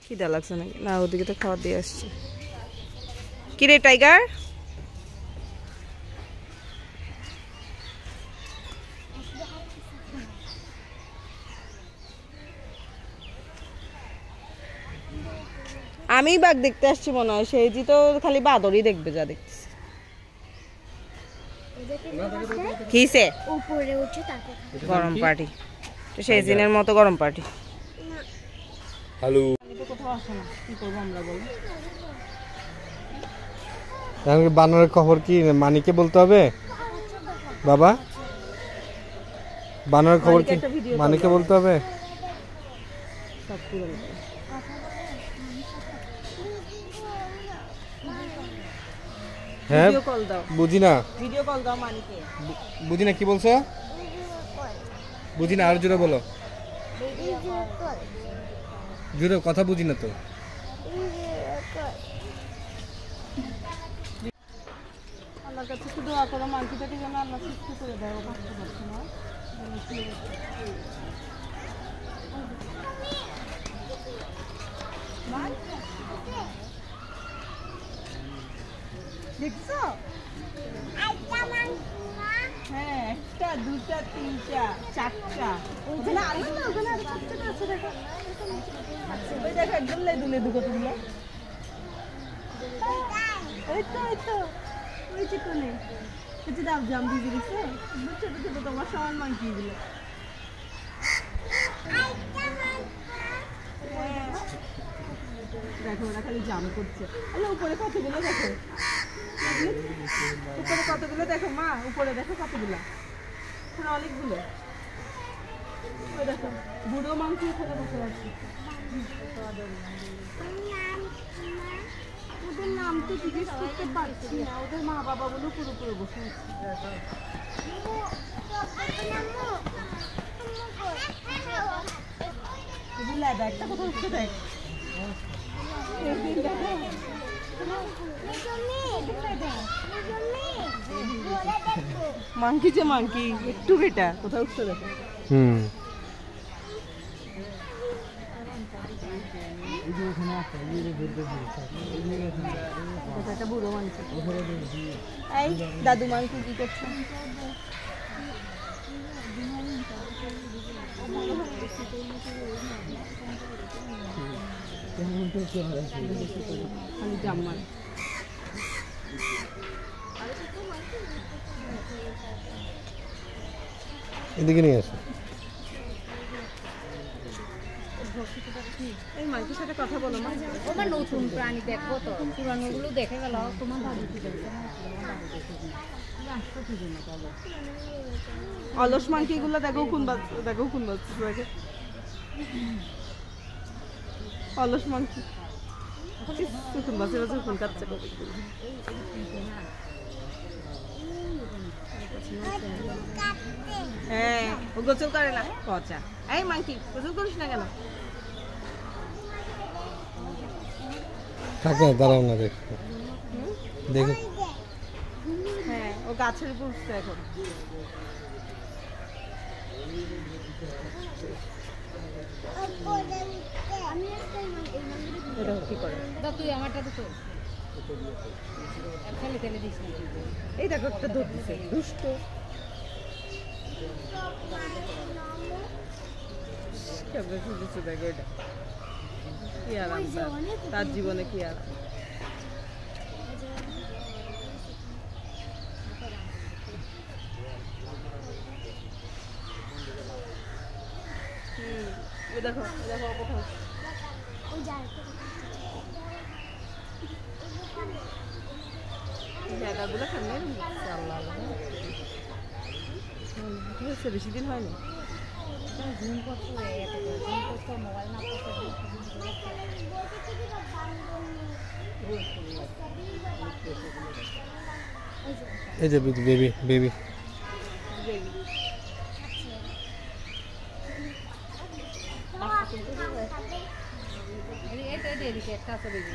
খিদা লাগছে নাকি? না, ওদিকে তো খাবার দিয়ে আসছে। কি রে টাইগার? আমি বাঘ দেখতে আসছি মনে হয়, সেই জি তো খালি বাদরই দেখবে যা দেখতেছি। কিসে উপরে উঠে তারপর গরম পার্টি, তো সেই দিনের মতো গরম পার্টি। হ্যালো, কোথাও আসে না, কি করবো আমরা বলো? বানরের খবর কি মানিকে বলতে হবে? বাবা, বানরের খবর কি মানিকে বলতে হবে? হ্যাঁ, বুঝি না, ভিডিও কল দাও মানিকে। বুঝি না, কি বলছো? বুঝি না, আর জোরে বলো। জোরে কথা বুঝি না তো। আল্লাহর কাছে একটু দোয়া করো মানকিটাকে যেন আল্লাহ সুস্থ করে দেয়, ও কষ্ট পাচ্ছে না। দেখছো? হ্যাঁ, একটা দুটা তিনটা চারটা, ওখানে আরো ওখানে আরো চারটা আছে দেখো। ওই দেখো একদম লেদু লেদু কতগুলো। ওই তো ওই চিকনে এটা দাও, জাম দিয়ে দিছে। ছোট ছোট তোমার সমান মাংকি গুলো। দেখো ওরা খালি জাম করছে। আরে উপরে কতগুলো দেখো, উপরে কতগুলো দেখো মা, উপরে দেখো কতগুলো, এখানে অনেকগুলো। ওই দেখো বুড়ো মাংকি এখানে বসে আছে। ওদের নাম তো জিজ্ঞেস করতে পারছি না, ওদের মা বাবা বলে পুরোপুরি বসে আছে। একটা কথা হচ্ছে দেখ, মাংকি যে মাংকি একটু বেটা কোথাও উঠছে দেখো। একটা বুড়ো মাংস। এই দাদু মাংকি কি করছে? খালি জাম্মার এদিকে নিয়ে আসো। এই মাংকির সাথে কথা বলো মা। ওমা নতুন প্রাণী দেখবো তো, পুরানোগুলো দেখে গেল। তোমার ভাবি কি দেখছে? অলস মাংকি গুলো দেখো কোন দেখো কোন বাচ্চা দেখে অলস মাংকি কোন বাচ্চা বাচ্চা কোন কাচ্চা কবে। হ্যাঁ, ও গোসল করে না পচা। এই মাংকি গোসল করিস না কেন? থাকে দাঁড়াও না, দেখো দেখো। হ্যাঁ, ও গাছের উপর উঠছে এখন। কি করে তুই আমারটা তো ফেলে দিস না। এই দেখো একটা ধরতেছে দুষ্ট। দেখো এটা কি আরাম, তার জীবনে কি আরাম। দেখো দেখো কোথাও জায়গাগুলো সামনে বেশি দিন হয়নি। এই যে বেবি বেবি এটা একটা আছে বেবি।